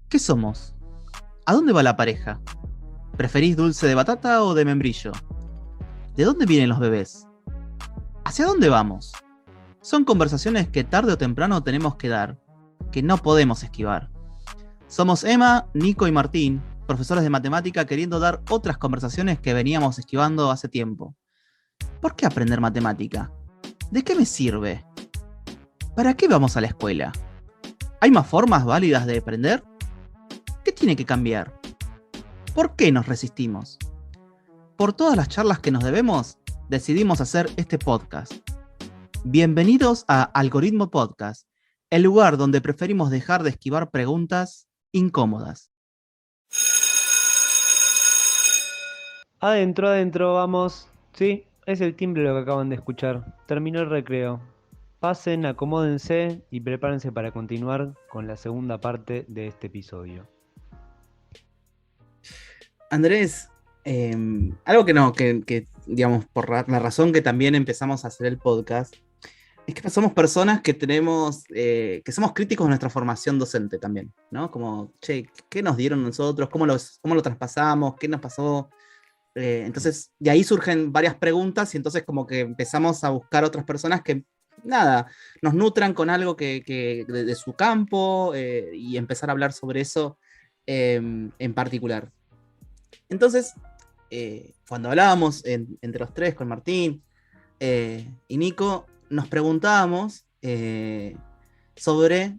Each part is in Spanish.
¿Qué somos? ¿A dónde va la pareja? ¿Preferís dulce de batata o de membrillo? ¿De dónde vienen los bebés? ¿Hacia dónde vamos? Son conversaciones que tarde o temprano tenemos que dar, que no podemos esquivar. Somos Emma, Nico y Martín, profesores de matemática queriendo dar otras conversaciones que veníamos esquivando hace tiempo. ¿Por qué aprender matemática? ¿De qué me sirve? ¿Para qué vamos a la escuela? ¿Hay más formas válidas de aprender? ¿Qué tiene que cambiar? ¿Por qué nos resistimos? Por todas las charlas que nos debemos, decidimos hacer este podcast. Bienvenidos a Algoritmo Podcast, el lugar donde preferimos dejar de esquivar preguntas incómodas. Adentro, vamos. Sí, es el timbre lo que acaban de escuchar. Terminó el recreo. Pasen, acomódense y prepárense para continuar con la segunda parte de este episodio. Andrés, algo que digamos, por la razón que también empezamos a hacer el podcast, es que somos personas que tenemos, que somos críticos de nuestra formación docente también, ¿no? Como, che, ¿qué nos dieron nosotros? ¿Cómo lo traspasamos? ¿Qué nos pasó? Entonces, de ahí surgen varias preguntas y entonces como que empezamos a buscar otras personas que, nada, nos nutran con algo de su campo y empezar a hablar sobre eso en particular. Entonces, cuando hablábamos entre los tres con Martín y Nico, nos preguntábamos sobre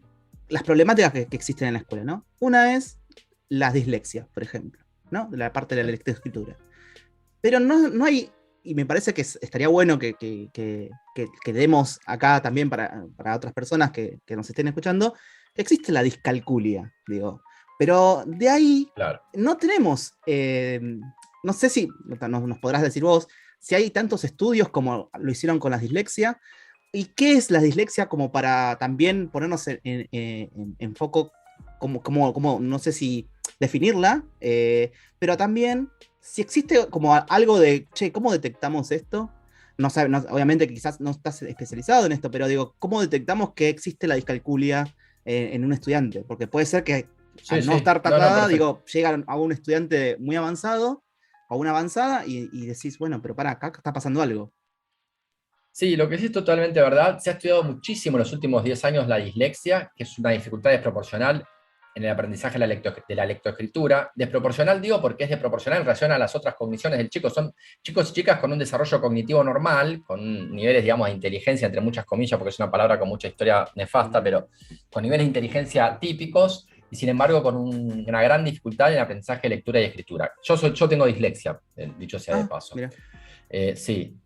las problemáticas que existen en la escuela, ¿no? Una es la dislexia, por ejemplo, ¿no? De la parte de la lectoescritura. Pero no hay, y me parece que estaría bueno que demos acá también para otras personas que nos estén escuchando, que existe la discalculia, digo. Pero de ahí Claro. no tenemos, no sé si nos podrás decir vos, si hay tantos estudios como lo hicieron con la dislexia, y qué es la dislexia como para también ponernos en foco, como no sé si definirla, pero también si existe como algo de, che, ¿cómo detectamos esto? Obviamente quizás no estás especializado en esto, pero digo, ¿cómo detectamos que existe la discalculia en un estudiante? Porque puede ser que al no estar tratada, digo, llega a un estudiante muy avanzado o una avanzada y decís, bueno, pero para, acá está pasando algo. Sí, lo que sí es totalmente verdad. Se ha estudiado muchísimo en los últimos 10 años la dislexia, que es una dificultad desproporcional en el aprendizaje de la lectoescritura. Desproporcional digo porque es desproporcional en relación a las otras cogniciones del chico. Son chicos y chicas con un desarrollo cognitivo normal, con niveles, digamos, de inteligencia, entre muchas comillas, porque es una palabra con mucha historia nefasta, pero con niveles de inteligencia típicos, y sin embargo con una gran dificultad en el aprendizaje de lectura y escritura. Yo tengo dislexia, dicho sea de paso. Mira. Sí,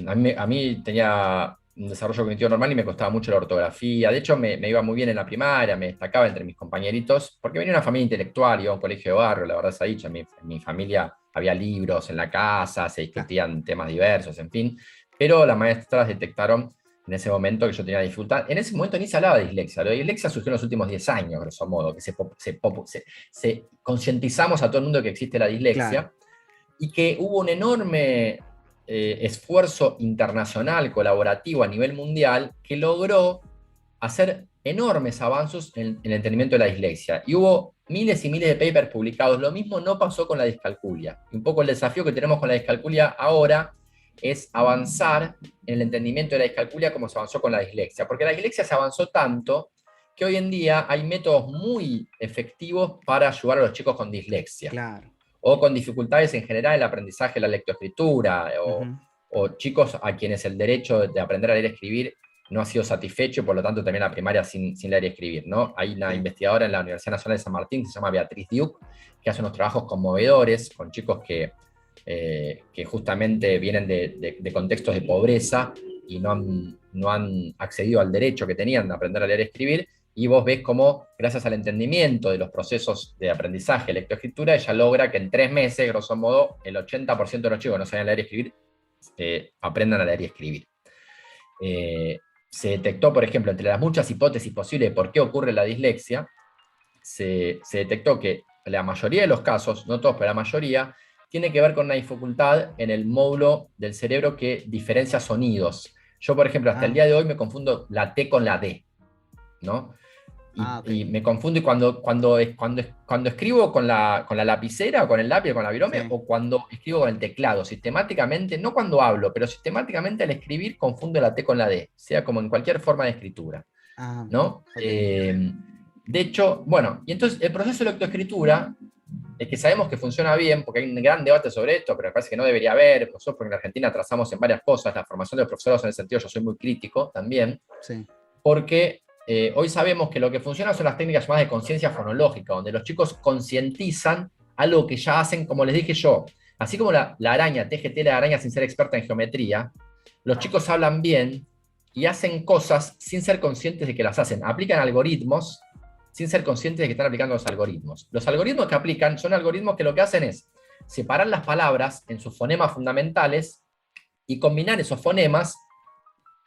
a mí tenía un desarrollo cognitivo normal y me costaba mucho la ortografía. De hecho, me iba muy bien en la primaria, me destacaba entre mis compañeritos, porque venía de una familia intelectual, iba a un colegio de barrio, la verdad se ha dicho, en mi familia había libros en la casa, se discutían temas diversos, en fin, pero las maestras detectaron en ese momento que yo tenía dificultad. En ese momento ni se hablaba de dislexia. La dislexia surgió en los últimos 10 años, grosso modo, que se concientizamos a todo el mundo que existe la dislexia. Claro. Y que hubo un enorme esfuerzo internacional, colaborativo a nivel mundial, que logró hacer enormes avances en el entendimiento de la dislexia. Y hubo miles y miles de papers publicados. Lo mismo no pasó con la discalculia. Y un poco el desafío que tenemos con la discalculia ahora es avanzar en el entendimiento de la discalculia como se avanzó con la dislexia. Porque la dislexia se avanzó tanto que hoy en día hay métodos muy efectivos para ayudar a los chicos con dislexia. Claro. O con dificultades en general en el aprendizaje de la lectoescritura, o chicos a quienes el derecho de aprender a leer y escribir no ha sido satisfecho y por lo tanto también la primaria sin leer y escribir, ¿no? Hay una investigadora en la Universidad Nacional de San Martín que se llama Beatriz Duke, que hace unos trabajos conmovedores con chicos que justamente vienen de contextos de pobreza y no han accedido al derecho que tenían de aprender a leer y escribir, y vos ves cómo, gracias al entendimiento de los procesos de aprendizaje, lectoescritura, ella logra que en 3 meses, grosso modo, el 80% de los chicos que no saben leer y escribir aprendan a leer y escribir. Se detectó, por ejemplo, entre las muchas hipótesis posibles de por qué ocurre la dislexia, se detectó que la mayoría de los casos, no todos, pero la mayoría, tiene que ver con una dificultad en el módulo del cerebro que diferencia sonidos. Yo, por ejemplo, hasta el día de hoy me confundo la T con la D, ¿no? Ok. Y me confundo y cuando escribo con la lapicera o con el lápiz o con la virome Sí. o cuando escribo con el teclado, sistemáticamente, no cuando hablo, pero sistemáticamente al escribir confundo la T con la D, sea como en cualquier forma de escritura, Ah, ¿no? ok. De hecho, bueno, y entonces el proceso de lectoescritura es que sabemos que funciona bien, porque hay un gran debate sobre esto, pero me parece que no debería haber, nosotros porque en Argentina trazamos en varias cosas, la formación de los profesores en el sentido, yo soy muy crítico también, Sí. porque hoy sabemos que lo que funciona son las técnicas llamadas de conciencia fonológica, donde los chicos concientizan algo que ya hacen, como les dije yo, así como la araña teje tela de araña sin ser experta en geometría, los chicos hablan bien y hacen cosas sin ser conscientes de que las hacen, aplican algoritmos sin ser conscientes de que están aplicando los algoritmos. Los algoritmos que aplican son algoritmos que lo que hacen es separar las palabras en sus fonemas fundamentales y combinar esos fonemas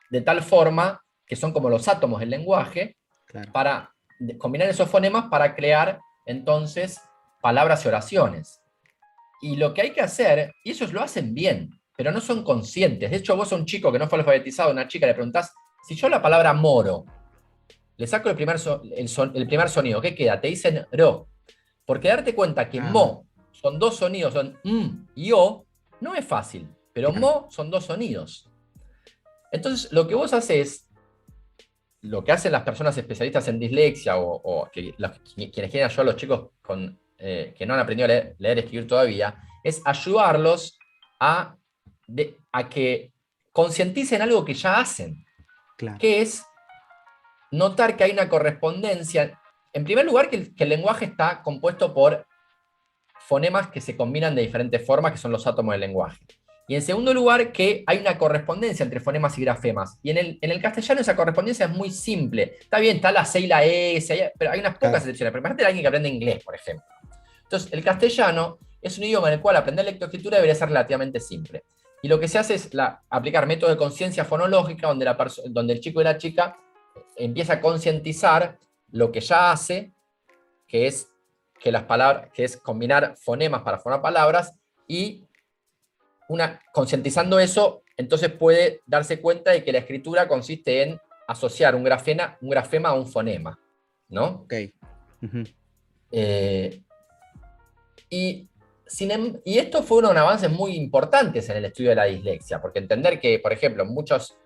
de tal forma que son como los átomos del lenguaje, Claro. para combinar esos fonemas para crear entonces palabras y oraciones. Y lo que hay que hacer, y ellos lo hacen bien, pero no son conscientes. De hecho, vos a un chico que no fue alfabetizado, a una chica, le preguntás, si yo la palabra moro, le saco el primer sonido, ¿qué queda? Te dicen ro. Porque darte cuenta que Ah, mo son dos sonidos, son y o, no es fácil, pero claro. mo son dos sonidos. Entonces, lo que vos haces, lo que hacen las personas especialistas en dislexia o quienes quieren ayudar a los chicos que no han aprendido a leer y escribir todavía, es ayudarlos a que concienticen algo que ya hacen, Claro. que es notar que hay una correspondencia. En primer lugar, que el lenguaje está compuesto por fonemas que se combinan de diferentes formas, que son los átomos del lenguaje. Y en segundo lugar, que hay una correspondencia entre fonemas y grafemas. Y en el castellano esa correspondencia es muy simple. Está bien, está la C y la S, pero hay unas pocas Claro. excepciones. Pero imagínate a alguien que aprende inglés, por ejemplo. Entonces, el castellano es un idioma en el cual aprender lectoescritura debería ser relativamente simple. Y lo que se hace es aplicar métodos de conciencia fonológica, donde el chico y la chica empieza a concientizar lo que ya hace, que es que es combinar fonemas para formar palabras, y concientizando eso, entonces puede darse cuenta de que la escritura consiste en asociar un grafema a un fonema, ¿no? Ok. Ujú. Eh, y, y esto fue uno de los avances muy importantes en el estudio de la dislexia, porque entender que, por ejemplo, muchos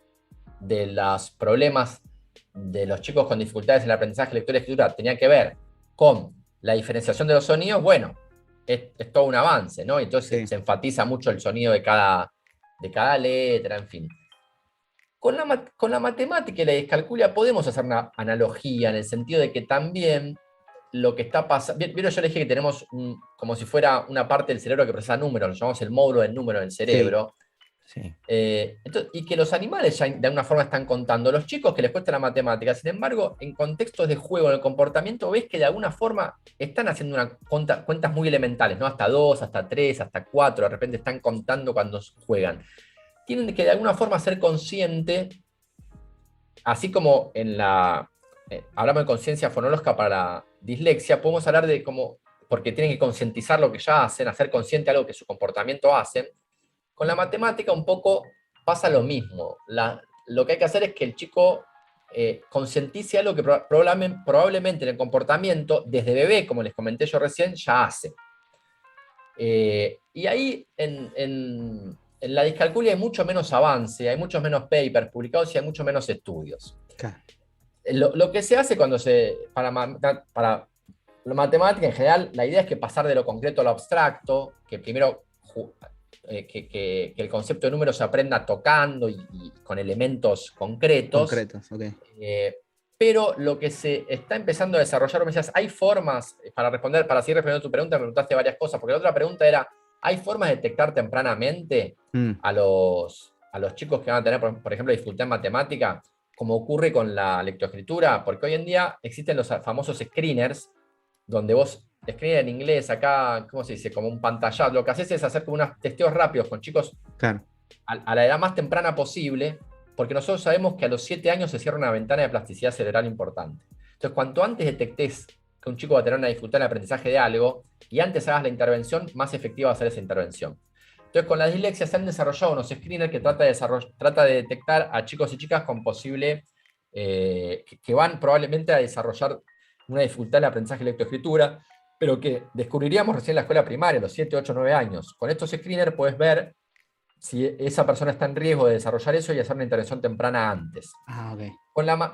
de los problemas de los chicos con dificultades en el aprendizaje de lectura y escritura tenían que ver con la diferenciación de los sonidos, bueno, es todo un avance, ¿no? Entonces Sí. se enfatiza mucho el sonido de cada letra, en fin. Con la matemática y la discalculia podemos hacer una analogía en el sentido de que también lo que está pasando. Vieron, yo le dije que tenemos como si fuera una parte del cerebro que procesa números, lo llamamos el módulo del número del cerebro. Sí. Y que los animales ya de alguna forma están contando. Los chicos que les cuesta la matemática, sin embargo, en contextos de juego, en el comportamiento, ves que de alguna forma están haciendo cuentas muy elementales, ¿no? Hasta 2, hasta 3, hasta 4, de repente están contando cuando juegan. Tienen que de alguna forma ser consciente, así como hablamos de conciencia fonológica para la dislexia, podemos hablar de cómo, porque tienen que concientizar lo que ya hacen, hacer consciente algo que su comportamiento hacen. Con la matemática un poco pasa lo mismo. Lo que hay que hacer es que el chico concientice algo que probablemente en el comportamiento, desde bebé, como les comenté yo recién, ya hace. Y ahí en la discalculia hay mucho menos avance, hay muchos menos papers publicados y hay mucho menos estudios. Claro. Lo que se hace para la matemática en general, la idea es que pasar de lo concreto a lo abstracto, que primero que el concepto de número se aprenda tocando y con elementos concretos. Concretos, ok. Pero lo que se está empezando a desarrollar, me decías, hay formas, para seguir respondiendo a tu pregunta, me preguntaste varias cosas, porque la otra pregunta era, ¿hay formas de detectar tempranamente a los chicos que van a tener, por ejemplo, dificultad en matemática, como ocurre con la lectoescritura? Porque hoy en día existen los famosos screeners, donde vos escribir en inglés acá, ¿cómo se dice? Como un pantallado. Lo que haces es hacer como unos testeos rápidos con chicos Claro. a la edad más temprana posible, porque nosotros sabemos que a los 7 años se cierra una ventana de plasticidad cerebral importante. Entonces, cuanto antes detectes que un chico va a tener una dificultad en el aprendizaje de algo, y antes hagas la intervención, más efectiva va a ser esa intervención. Entonces, con la dislexia se han desarrollado unos screeners que trata de detectar a chicos y chicas con posible que van probablemente a desarrollar una dificultad en el aprendizaje de lectoescritura, pero que descubriríamos recién en la escuela primaria, a los 7, 8, 9 años. Con estos screeners puedes ver si esa persona está en riesgo de desarrollar eso y hacer una intervención temprana antes. Ok.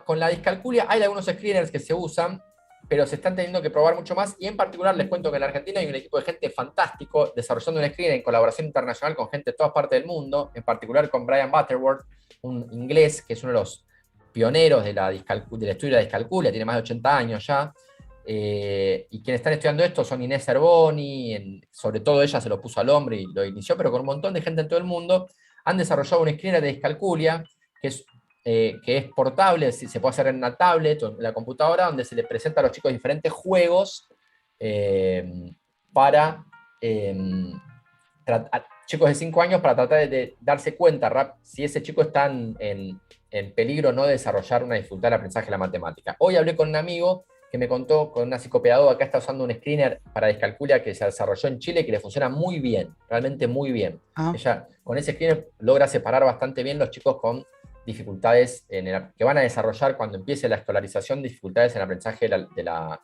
Con la discalculia hay algunos screeners que se usan, pero se están teniendo que probar mucho más, y en particular les cuento que en la Argentina hay un equipo de gente fantástico desarrollando un screener en colaboración internacional con gente de todas partes del mundo, en particular con Brian Butterworth, un inglés que es uno de los pioneros del estudio de la discalculia, tiene más de 80 años ya, y quienes están estudiando esto son Inés Zerboni, sobre todo ella se lo puso al hombre y lo inició, pero con un montón de gente en todo el mundo, han desarrollado un screener de discalculia que es portable, se puede hacer en una tablet o en la computadora, donde se les presenta a los chicos diferentes juegos para chicos de 5 años, para tratar de darse cuenta si ese chico está en peligro o no de desarrollar una dificultad de aprendizaje de la matemática. Hoy hablé con un amigo que me contó, con una psicopedagoga que está usando un screener para discalculia que se desarrolló en Chile, que le funciona muy bien, realmente muy bien. Ella con ese screener logra separar bastante bien los chicos con dificultades que van a desarrollar cuando empiece la escolarización, dificultades en el aprendizaje de la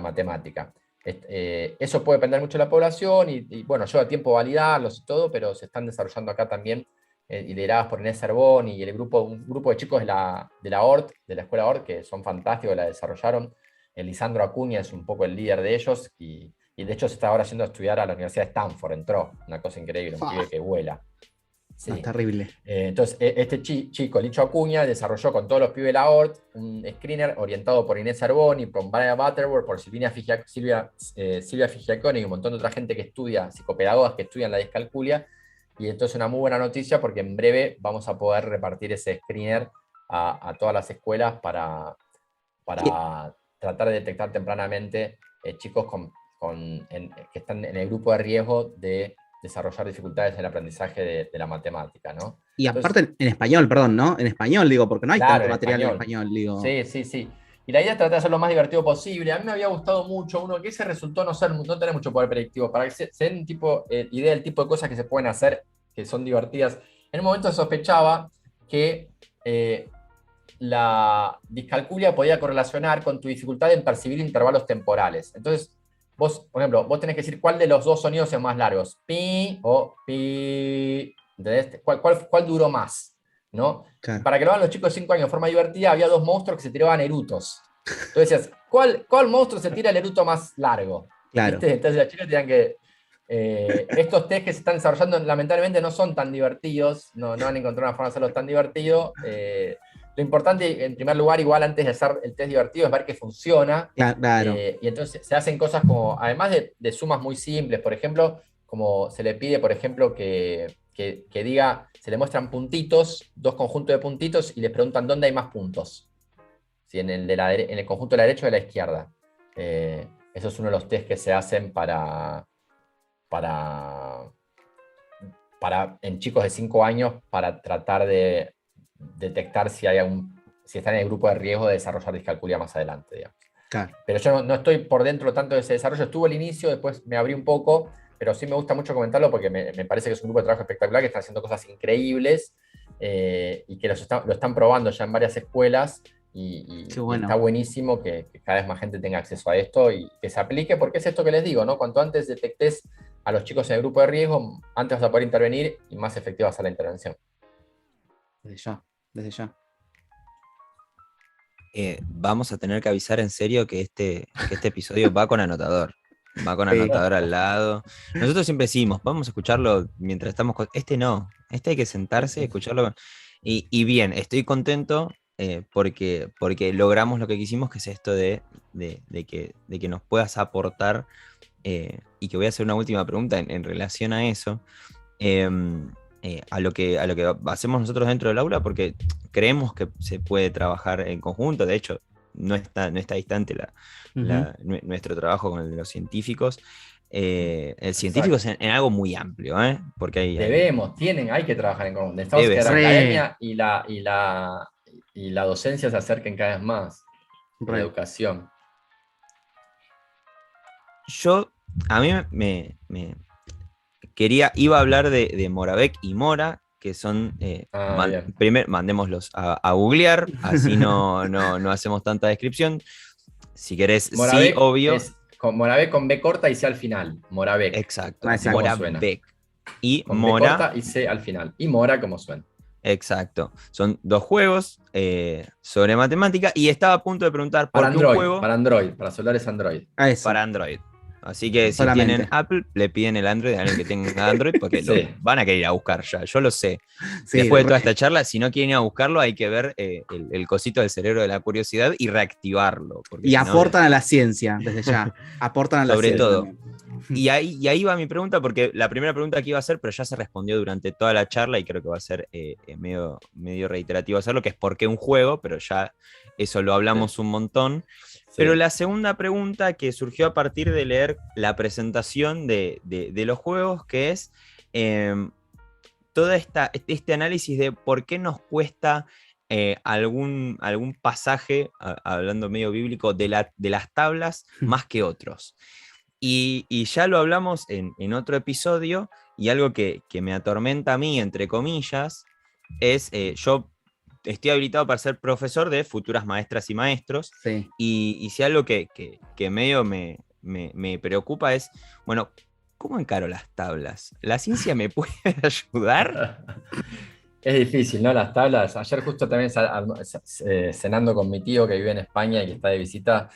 matemática. Eso puede depender mucho de la población y bueno, lleva tiempo validarlos y todo, pero se están desarrollando acá también, lideradas por Inés Zerboni y un grupo de chicos de la ORT, de la escuela ORT, que son fantásticos, la desarrollaron. Lisandro Acuña es un poco el líder de ellos y de hecho se está ahora haciendo estudiar a la Universidad de Stanford, entró, una cosa increíble, un pibe que vuela. Sí. No, terrible. Entonces, este chico, Licho Acuña, desarrolló con todos los pibes de la ORT un screener orientado por Inés Zerboni, por Brian Butterworth, por Silvia Figiaconi y un montón de otra gente que estudia, psicopedagogas que estudian la discalculia. Y entonces una muy buena noticia porque en breve vamos a poder repartir ese screener a todas las escuelas para tratar de detectar tempranamente chicos que están en el grupo de riesgo de desarrollar dificultades en el aprendizaje de la matemática, ¿no? Y aparte en español, perdón, ¿no? En español, digo, porque no hay claro, tanto material en español, digo. Sí. Y la idea es tratar de hacerlo lo más divertido posible. A mí me había gustado mucho uno que ese resultó no tener mucho poder predictivo, para que se den idea del tipo de cosas que se pueden hacer, que son divertidas. En un momento se sospechaba que la discalculia podía correlacionar con tu dificultad en percibir intervalos temporales. Entonces, vos, por ejemplo, vos tenés que decir cuál de los dos sonidos es más largos, pi o pi, ¿entendés? ¿Cuál duró más? ¿No? Claro. Para que lo hagan los chicos de 5 años de forma divertida, había 2 monstruos que se tiraban erutos. Entonces decías, ¿cuál monstruo se tira el eruto más largo? Claro. ¿Viste? Entonces los chicos tenían que... estos test que se están desarrollando lamentablemente no son tan divertidos, no van a encontrar una forma de hacerlo tan divertido. Lo importante, en primer lugar, igual antes de hacer el test divertido, es ver que funciona. Claro. Y entonces se hacen cosas como, además de sumas muy simples, por ejemplo, como se le pide, por ejemplo, que diga, se le muestran puntitos, 2 conjuntos de puntitos, y les preguntan dónde hay más puntos. ¿Sí? En el conjunto de la derecha o de la izquierda. Eso es uno de los test que se hacen en chicos de 5 años para tratar de detectar si están en el grupo de riesgo de desarrollar discalculia más adelante, digamos. Claro. Pero yo no estoy por dentro tanto de ese desarrollo. Estuvo al inicio, después me abrí un poco, pero sí me gusta mucho comentarlo porque me parece que es un grupo de trabajo espectacular, que están haciendo cosas increíbles y que lo están probando ya en varias escuelas. Y está buenísimo que cada vez más gente tenga acceso a esto y que se aplique, porque es esto que les digo, ¿no? Cuanto antes detectes a los chicos en el grupo de riesgo, antes vas a poder intervenir y más efectiva va a ser la intervención. Desde ya. Vamos a tener que avisar en serio que este episodio va con anotador. Va con anotador al lado. Nosotros siempre decimos, vamos a escucharlo mientras estamos... Este hay que sentarse y escucharlo. Y bien, estoy contento porque logramos lo que quisimos, que es esto de que nos puedas aportar, y que voy a hacer una última pregunta en relación a eso, a lo que hacemos nosotros dentro del aula, porque creemos que se puede trabajar en conjunto. De hecho, no está distante nuestro trabajo con el de los científicos. El científico es en algo muy amplio, porque hay que trabajar en conjunto. Necesitamos que la academia y la docencia se acerquen cada vez más a la educación. A mí iba a hablar de Moravec y Mora, que son, primero mandémoslos a googlear, así no hacemos tanta descripción. Si querés, sí, Moravec obvio. es Moravec con B corta y C al final. Moravec. Exacto. Ah, exacto. ¿Cómo suena? Moravec. Y Con B Mora. corta y C al final. Y Mora como suena. Exacto. Son 2 juegos sobre matemática. Y estaba a punto de preguntar por Para qué un Android, juego para Android, para celulares Android. A eso. para Android. Así que si Solamente. tienen Apple, le piden el Android a alguien que tenga Android porque Sí. lo van a querer ir a buscar ya. Yo lo sé. Sí, Después de toda esta charla, si no quieren ir a buscarlo, hay que ver el cosito del cerebro de la curiosidad y reactivarlo. Porque y si no, aportan a la ciencia, desde ya. Aportan a la Sobre ciencia. todo. también. Y ahí va mi pregunta, porque la primera pregunta que iba a hacer, pero ya se respondió durante toda la charla y creo que va a ser medio reiterativo hacerlo, que es por qué un juego, pero ya eso lo hablamos un montón. Sí. Pero la segunda pregunta que surgió a partir de leer la presentación de los juegos, que es todo este análisis de por qué nos cuesta algún pasaje, hablando medio bíblico, de las tablas más que otros. Y ya lo hablamos en otro episodio, y algo que me atormenta a mí, entre comillas, es yo estoy habilitado para ser profesor de futuras maestras y maestros, Sí. y si algo que medio me preocupa es, bueno, ¿cómo encaro las tablas? ¿La ciencia me puede ayudar? Es difícil, ¿no? Las tablas. Ayer justo también cenando con mi tío que vive en España y que está de visita,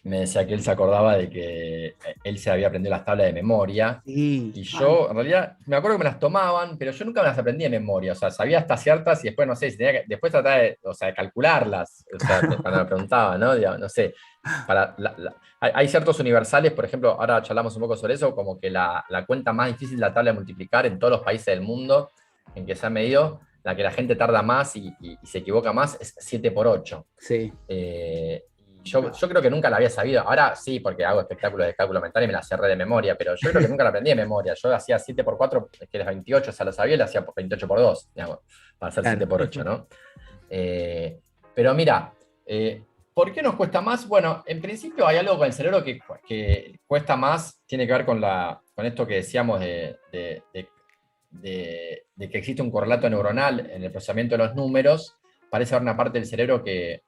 me decía que él se acordaba de que él se había aprendido las tablas de memoria. Sí. Y yo, en realidad, me acuerdo que me las tomaban, pero yo nunca me las aprendí de memoria. O sea, sabía hasta ciertas y después, no sé, si tenía que, después trataba de, o sea, de calcularlas. O sea, cuando me preguntaba, ¿no? Digamos, no sé. Hay ciertos universales, por ejemplo, ahora charlamos un poco sobre eso, como que la cuenta más difícil de la tabla de multiplicar en todos los países del mundo en que se ha medido, la que la gente tarda más y se equivoca más, es 7 por 8. Sí. Yo creo que nunca la había sabido. Ahora sí, porque hago espectáculos de cálculo mental y me la cerré de memoria, pero yo creo que nunca la aprendí de memoria. Yo hacía 7 por 4, que es 28, o sea, lo sabía, y la hacía 28 por 2, digamos, para hacer Claro. 7 por 8, ¿no? Pero mira, ¿por qué nos cuesta más? Bueno, en principio hay algo con el cerebro que cuesta más, tiene que ver con esto que decíamos de que existe un correlato neuronal en el procesamiento de los números. Parece haber una parte del cerebro que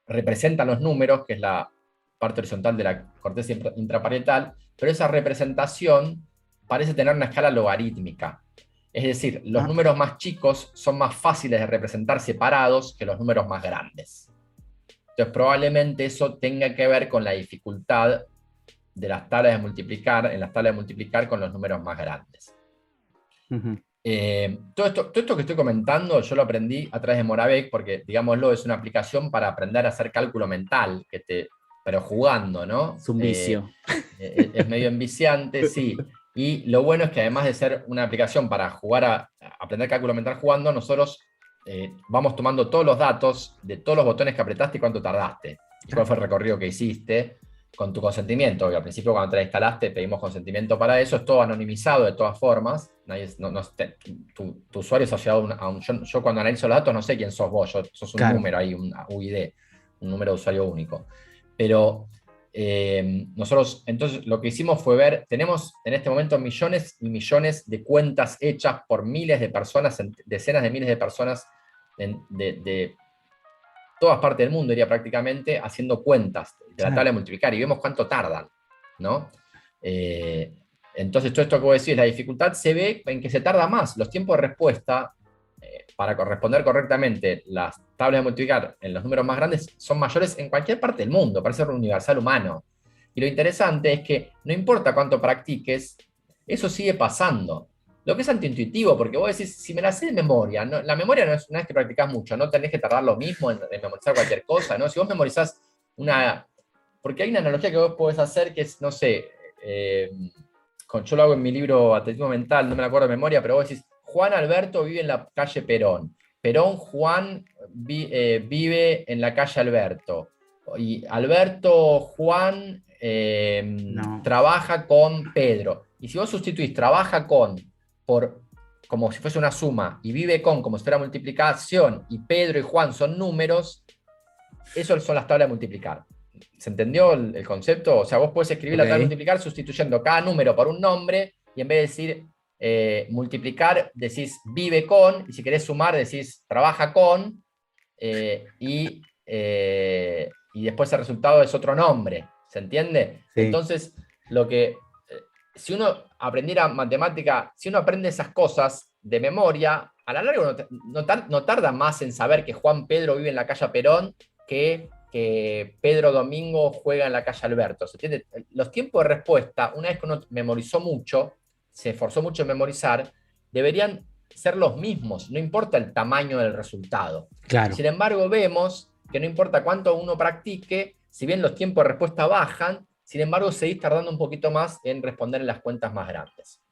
representan los números, que es la parte horizontal de la corteza intraparietal, pero esa representación parece tener una escala logarítmica. Es decir, los números más chicos son más fáciles de representar separados que los números más grandes. Entonces, probablemente eso tenga que ver con la dificultad de las tablas de multiplicar, con los números más grandes. Uh-huh. Todo esto que estoy comentando yo lo aprendí a través de Moravec, porque, digámoslo, es una aplicación para aprender a hacer cálculo mental, pero jugando, ¿no? Es un vicio. Es medio enviciante, sí. Y lo bueno es que además de ser una aplicación para jugar a aprender cálculo mental jugando, nosotros vamos tomando todos los datos de todos los botones que apretaste y cuánto tardaste, y cuál fue el recorrido que hiciste, con tu consentimiento. Que al principio, cuando te la instalaste, pedimos consentimiento para eso. Es todo anonimizado de todas formas. Tu usuario es asociado a un. Yo cuando analizo los datos no sé quién sos vos. Sos un Claro. número ahí, un UID, un número de usuario único. Pero nosotros, entonces, lo que hicimos fue ver, tenemos en este momento millones y millones de cuentas hechas por miles de personas, decenas de miles de personas de todas partes del mundo, diría prácticamente, haciendo cuentas de la tabla de multiplicar, y vemos cuánto tardan, ¿no? Entonces, todo esto que vos decís, la dificultad se ve en que se tarda más. Los tiempos de respuesta para corresponder correctamente las tablas de multiplicar en los números más grandes son mayores en cualquier parte del mundo, parece un universal humano. Y lo interesante es que no importa cuánto practiques, eso sigue pasando. Lo que es antiintuitivo, porque vos decís, si me la sé de memoria, ¿no? La memoria no es que practicás mucho, no tenés que tardar lo mismo en memorizar cualquier cosa, ¿no? Si vos memorizás porque hay una analogía que vos podés hacer que es, no sé, yo lo hago en mi libro Atletismo Mental, no me la acuerdo de memoria, pero vos decís, Juan Alberto vive en la calle Perón. Juan vive en la calle Alberto. Y Alberto Juan trabaja con Pedro. Y si vos sustituís trabaja con como si fuese una suma, y vive con como si fuera multiplicación, y Pedro y Juan son números, eso son las tablas de multiplicar. ¿Se entendió el concepto? O sea, vos podés escribir la tabla de multiplicar sustituyendo cada número por un nombre, y en vez de decir multiplicar, decís vive con, y si querés sumar, decís trabaja con, y y después el resultado es otro nombre, ¿se entiende? Sí. Entonces, si uno aprendiera matemática, si uno aprende esas cosas de memoria, a la larga no tarda más en saber que Juan Pedro vive en la calle Perón que Pedro Domingo juega en la calle Alberto. ¿Se entiende? Los tiempos de respuesta, una vez que uno memorizó mucho, se esforzó mucho en memorizar, deberían ser los mismos, no importa el tamaño del resultado. Claro. Sin embargo, vemos que no importa cuánto uno practique, si bien los tiempos de respuesta bajan, sin embargo, seguís tardando un poquito más en responder en las cuentas más grandes.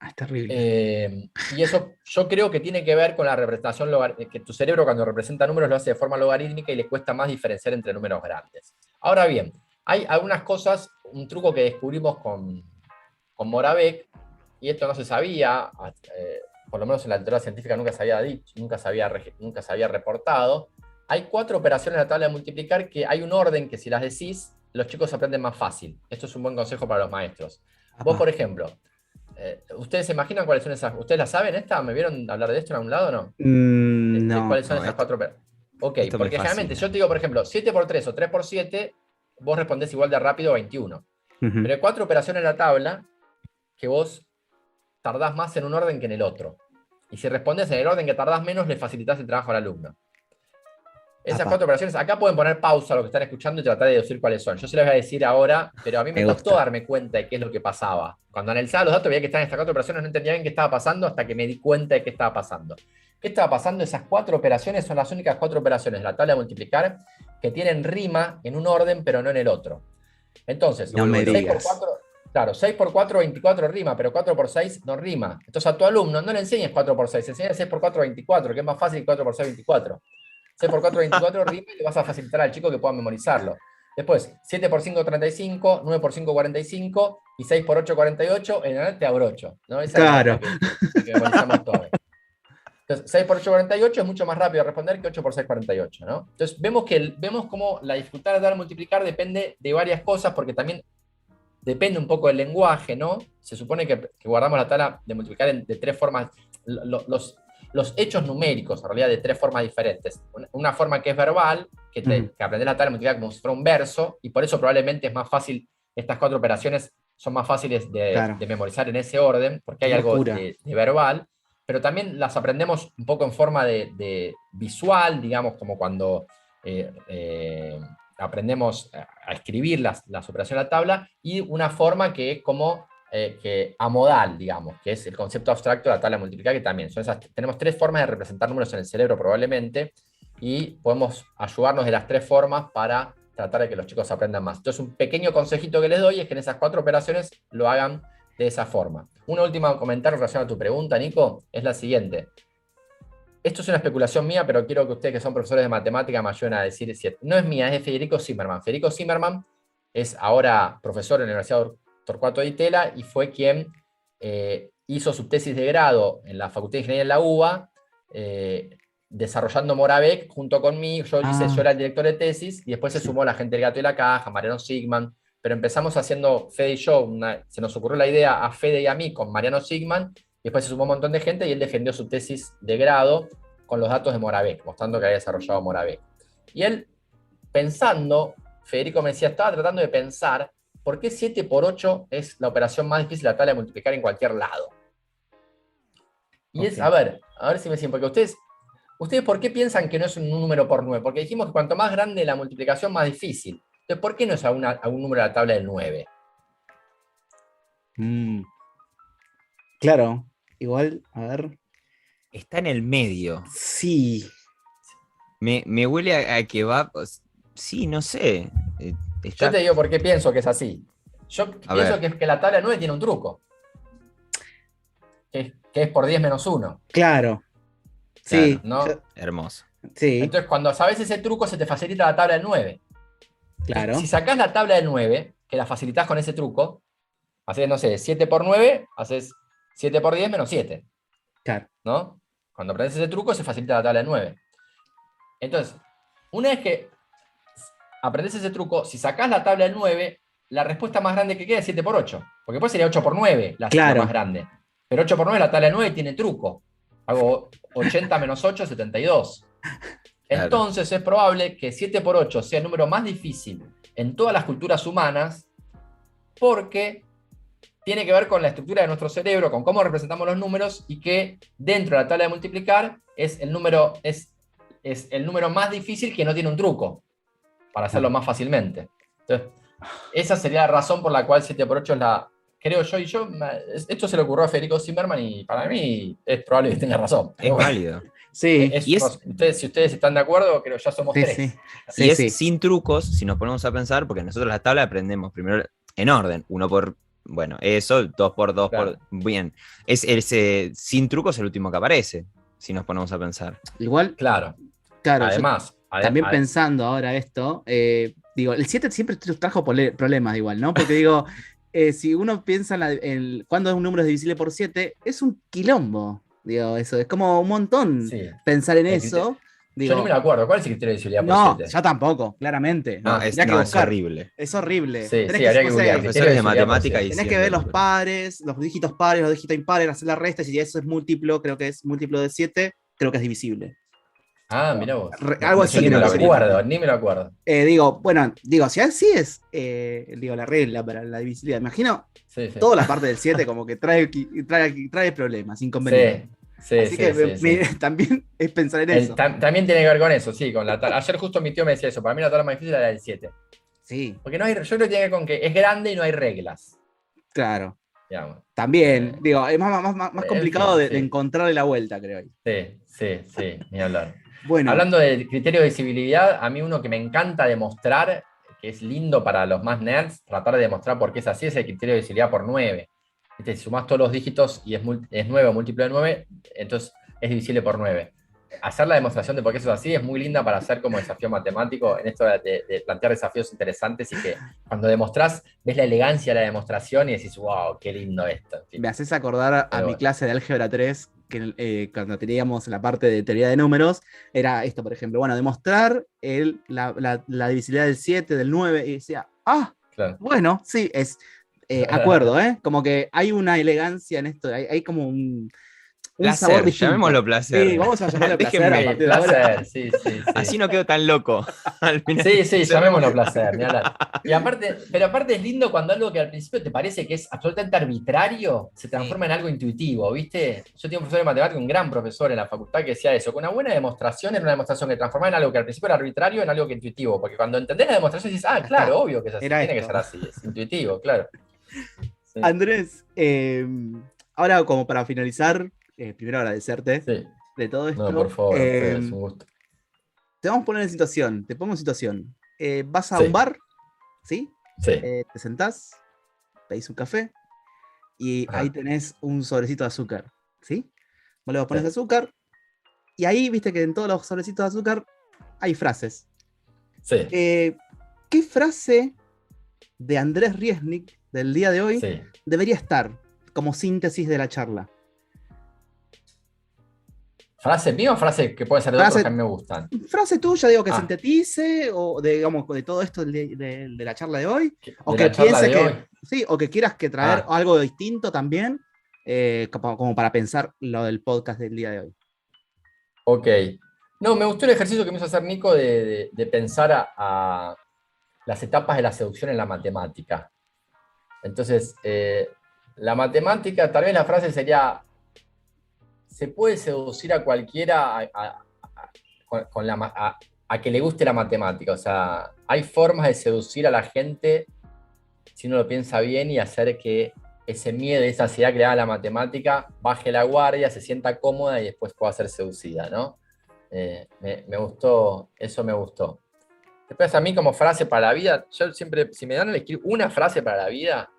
Es terrible. Y eso yo creo que tiene que ver con la representación logarítmica, que tu cerebro cuando representa números lo hace de forma logarítmica y le cuesta más diferenciar entre números grandes. Ahora bien, hay algunas cosas, un truco que descubrimos con Moravec, y esto no se sabía, por lo menos en la literatura científica nunca se había dicho, nunca se había reportado. Hay 4 operaciones en la tabla de multiplicar que hay un orden que si las decís, los chicos aprenden más fácil. Esto es un buen consejo para los maestros. Vos, por ejemplo, ¿ustedes se imaginan cuáles son esas? ¿Ustedes la saben esta? ¿Me vieron hablar de esto en algún lado o no? No. ¿Cuáles son No, esas esto- 4 operaciones? Ok, esto me porque generalmente fascina. yo te digo, por ejemplo, 7 por 3 o 3 por 7, vos respondés igual de rápido 21. Ujú. Pero hay 4 operaciones en la tabla que vos tardás más en un orden que en el otro. Y si respondes en el orden que tardás menos, le facilitas el trabajo al alumno. Esas Apa. 4 operaciones, acá pueden poner pausa a lo que están escuchando y tratar de deducir cuáles son. Yo se las voy a decir ahora, pero a mí me Me costó gusta. darme cuenta de qué es lo que pasaba. Cuando analizaba los datos veía que estaban estas 4 operaciones, no entendía bien qué estaba pasando hasta que me di cuenta de qué estaba pasando. ¿Qué estaba pasando? Esas 4 operaciones son las únicas 4 operaciones de la tabla de multiplicar que tienen rima en un orden, pero no en el otro. Entonces, No me 6 por digas. 4, claro, 6 por 4, 24 rima, pero 4 por 6 no rima. Entonces a tu alumno no le enseñes 4 por 6, enseñas 6 por 4, 24, que es más fácil que 4 por 6, 24. 6 por 4, 24 rima y le vas a facilitar al chico que pueda memorizarlo. Después, 7 por 5, 35, 9 por 5, 45 y 6 por 8, 48, en adelante te abrocho, ¿no? Esa Claro. es la que memorizamos todos. Entonces, 6 por 8, 48 es mucho más rápido responder que 8 por 6, 48, ¿no? Entonces, vemos cómo la dificultad de dar multiplicar depende de varias cosas, porque también depende un poco del lenguaje, ¿no? Se supone que guardamos la tabla de multiplicar de 3 formas, los hechos numéricos, en realidad, de 3 formas diferentes. Una forma que es verbal, que aprender la tabla de multiplicar como si fuera un verso, y por eso probablemente es más fácil, estas 4 operaciones son más fáciles de memorizar en ese orden, porque hay algo de verbal, pero también las aprendemos un poco en forma de visual, digamos, como cuando aprendemos a escribir las operaciones en la tabla, y una forma que es como amodal, digamos, que es el concepto abstracto de la tabla de multiplicar, que también son tenemos 3 formas de representar números en el cerebro probablemente, y podemos ayudarnos de las 3 formas para tratar de que los chicos aprendan más. Entonces, un pequeño consejito que les doy es que en esas 4 operaciones lo hagan de esa forma. Un último comentario en relación a tu pregunta, Nico, es la siguiente. Esto es una especulación mía, pero quiero que ustedes que son profesores de matemática me ayuden a decir si no es mía, es de Federico Zimmermann. Federico Zimmermann es ahora profesor en la Universidad Torcuato Di Itela y fue quien hizo su tesis de grado en la Facultad de Ingeniería en la UBA, desarrollando Moravec junto conmigo. Yo era el director de tesis y después se sumó la gente del Gato y la Caja, Mariano Sigman, pero empezamos haciendo Fede y yo, se nos ocurrió la idea a Fede y a mí con Mariano Sigman, y después se sumó un montón de gente y él defendió su tesis de grado con los datos de Moravec, mostrando que había desarrollado Moravec. Y él, pensando, Federico me decía, estaba tratando de pensar por qué 7 por 8 es la operación más difícil de la tabla de multiplicar en cualquier lado. Y es, a ver si me siguen, porque ustedes ¿por qué piensan que no es un número por 9? Porque dijimos que cuanto más grande la multiplicación, más difícil. Entonces, ¿por qué no es algún número de la tabla del 9? Claro, igual, a ver. Está en el medio. Sí. Me huele a que va. Sí, no sé. Yo te digo por qué pienso que es así. Yo pienso que la tabla del 9 tiene un truco. Que es por 10 menos 1. Claro. Sí. ¿No? Hermoso. Sí. Entonces, cuando sabes ese truco, se te facilita la tabla del 9. Claro. Si sacás la tabla del 9, que la facilitas con ese truco, haces, no sé, 7 por 9, haces 7 por 10 menos 7. Claro. ¿No? Cuando aprendes ese truco, se facilita la tabla del 9. Entonces, una vez que aprendes ese truco, si sacás la tabla del 9, la respuesta más grande que queda es 7 por 8. Porque después sería 8 por 9 la más grande. Pero 8 por 9, la tabla del 9 tiene truco. Hago 80 menos 8, 72. Claro. Entonces es probable que 7 por 8 sea el número más difícil en todas las culturas humanas porque tiene que ver con la estructura de nuestro cerebro, con cómo representamos los números y que dentro de la tabla de multiplicar es el número más difícil que no tiene un truco para hacerlo más fácilmente. Entonces, esa sería la razón por la cual 7 por 8 es la... Creo yo, esto se le ocurrió a Federico Zimmermann y para mí es probable que tenga razón. Es válido. Sí, Y si ustedes están de acuerdo, creo que ya somos sí, 3. sí. Y Sí, es sí. sin trucos, si nos ponemos a pensar, porque nosotros la tabla aprendemos primero en orden, bueno, eso, 2 por 2 Claro. bien. Sin trucos es el último que aparece, si nos ponemos a pensar. Igual, Claro. claro, yo Además, también pensando ahora esto, digo, el 7 siempre trajo problemas igual, ¿no? Porque digo, si uno piensa cuando un número es divisible por 7, es un quilombo. Digo, eso es como un montón sí. pensar en El eso. Yo Digo, ni me lo acuerdo. ¿Cuál es el criterio de visibilidad por no, 7? yo tampoco, claramente. No, Tendría que es buscar. horrible. Es horrible. Sí, Tenés sí, habría que no sé, googlear. Profesores de Criterio visibilidad por matemática 7. tenés que ver los pares, los dígitos pares, los dígitos impares, hacer la resta, y si eso es múltiplo, creo que es múltiplo de 7, creo que es divisible. Ah, mirá vos. Algo así Yo ni me creo lo que sería. acuerdo, ni me lo acuerdo. Digo, si así es, la regla para la divisibilidad, imagino Sí, sí. toda la parte del 7 como que trae problemas, inconvenientes. Sí, Así que también es pensar en eso. También tiene que ver con eso, sí. Ayer justo mi tío me decía eso. Para mí la tabla más difícil era la del 7. Sí, Porque yo creo que tiene que ver con que es grande y no hay reglas. claro. Digamos. También, digo, es más en complicado fin, de encontrarle la vuelta, creo. Sí, ni hablar. Bueno, Hablando de criterio de visibilidad, a mí uno que me encanta demostrar, que es lindo para los más nerds, tratar de demostrar por qué es así, es el criterio de visibilidad por 9. Si sumás todos los dígitos y es 9 o múltiplo de 9, entonces es divisible por 9. Hacer la demostración de por qué eso es así es muy linda para hacer como desafío matemático, en esto de plantear desafíos interesantes y que cuando demostrás, ves la elegancia de la demostración y decís, wow, qué lindo esto. En fin. me haces acordar a Pero mi bueno. clase de álgebra 3, que cuando teníamos la parte de teoría de números, era esto, por ejemplo, bueno, demostrar la divisibilidad del 7, del 9, y decía, Claro. bueno, sí, acuerdo, ¿eh? Como que hay una elegancia en esto, hay como un sabor Placer, distinto. llamémoslo placer. Sí, vamos a llamarlo placer a Déjenme. partir de ahora. Placer, sí. Así no quedo tan loco. Al final. Sí, llamémoslo placer, ni hablar. Pero aparte es lindo cuando algo que al principio te parece que es absolutamente arbitrario se transforma en algo intuitivo, ¿viste? Yo tenía un profesor de matemática, un gran profesor en la facultad que decía eso, que una buena demostración era una demostración que transformaba en algo que al principio era arbitrario en algo que intuitivo, porque cuando entendés la demostración dices, claro, obvio que es así, Era tiene que esto. ser así, es intuitivo, claro. Sí, Andrés, ahora como para finalizar, primero agradecerte sí. de todo esto. No, por favor, es un gusto. Te vamos a poner en situación, te pongo en situación. Vas a Sí. un bar, ¿sí? Sí. Te sentás, pedís un café y Ajá. ahí tenés un sobrecito de azúcar, ¿sí? Vos le pones Sí. azúcar y ahí viste que en todos los sobrecitos de azúcar hay frases. Sí. ¿Qué frase de Andrés Riesnik del día de hoy Sí. debería estar como síntesis de la charla? ¿Frase mía o frase que puede ser de Frase- otros que a mí me gustan? Frase tuya, digo, que Ah. sintetice, o digamos, de todo esto de la charla de hoy, o De que la charla piense de que, hoy. sí, o que quieras que traer Ah. algo distinto también, como para pensar lo del podcast del día de hoy. Ok. No, me gustó el ejercicio que me hizo hacer Nico de pensar a las etapas de la seducción en la matemática. Entonces, la matemática, tal vez la frase sería, se puede seducir a cualquiera a que le guste la matemática. O sea, hay formas de seducir a la gente si uno lo piensa bien y hacer que ese miedo, esa ansiedad que le da a la matemática, baje la guardia, se sienta cómoda y después pueda ser seducida, ¿no? Me gustó, eso me gustó. Después a mí como frase para la vida, yo siempre, si me dan a elegir una frase para la vida,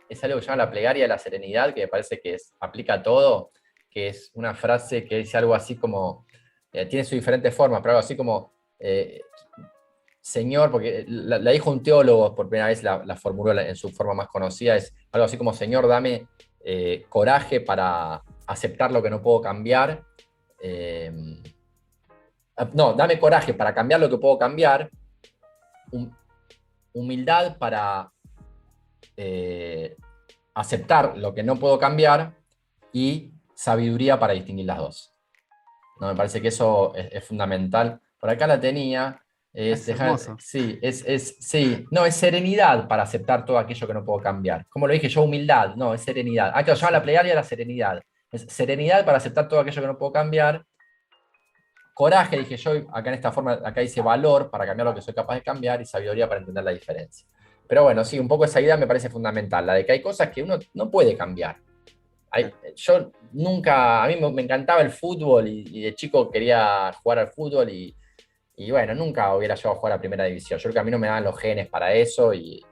es algo que se llama la plegaria de la serenidad, que me parece que aplica a todo, que es una frase que dice algo así como, tiene sus diferentes formas, pero algo así como, Señor, porque la dijo un teólogo por primera vez, la formuló en su forma más conocida, es algo así como, Señor, dame coraje para aceptar lo que no puedo cambiar. No, dame coraje para cambiar lo que puedo cambiar, humildad para aceptar lo que no puedo cambiar y sabiduría para distinguir las dos. No, me parece que eso es fundamental por acá la tenía. Es hermoso. Sí, sí, no, es serenidad para aceptar todo aquello que no puedo cambiar. Como lo dije yo, humildad, no, es serenidad. Ah, claro, llama la plegaria la serenidad. Es serenidad para aceptar todo aquello que no puedo cambiar. Coraje, dije yo, acá en esta forma, acá dice valor para cambiar lo que soy capaz de cambiar y sabiduría para entender la diferencia. Pero bueno, sí, un poco esa idea me parece fundamental, la de que hay cosas que uno no puede cambiar. Yo nunca, a mí me encantaba el fútbol y de chico quería jugar al fútbol y bueno, nunca hubiera llegado a jugar a primera división. Yo creo que a mí no me daban los genes para eso y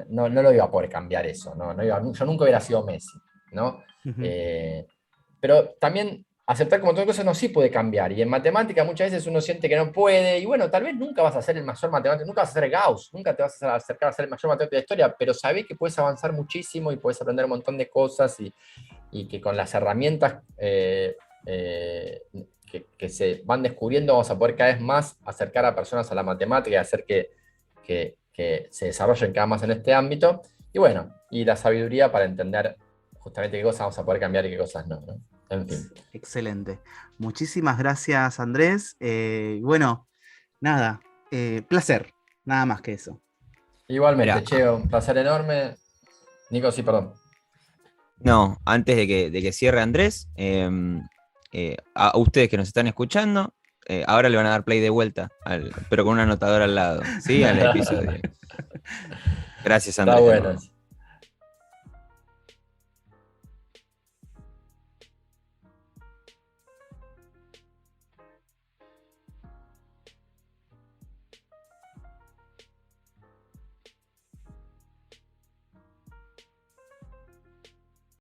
no lo iba a poder cambiar eso, ¿no? Yo nunca hubiera sido Messi, ¿no? Ujú. Pero también aceptar como todas cosas no sí puede cambiar. Y en matemática muchas veces uno siente que no puede. Y bueno, tal vez nunca vas a ser el mayor matemático, nunca vas a ser Gauss, nunca te vas a acercar a ser el mayor matemático de la historia, pero sabés que puedes avanzar muchísimo y puedes aprender un montón de cosas y que con las herramientas que se van descubriendo vamos a poder cada vez más acercar a personas a la matemática y hacer que se desarrollen cada vez más en este ámbito. Y bueno, y la sabiduría para entender justamente qué cosas vamos a poder cambiar y qué cosas no, ¿no? En fin. Excelente. Muchísimas gracias, Andrés. Bueno, nada, placer, nada más que eso. Igualmente, Mirá. che, un placer enorme. Nico, sí, perdón. No, antes de que cierre Andrés, a ustedes que nos están escuchando, ahora le van a dar play de vuelta, pero con un anotador al lado, ¿sí? Al episodio. Gracias, Está Andrés. de bueno. nuevo.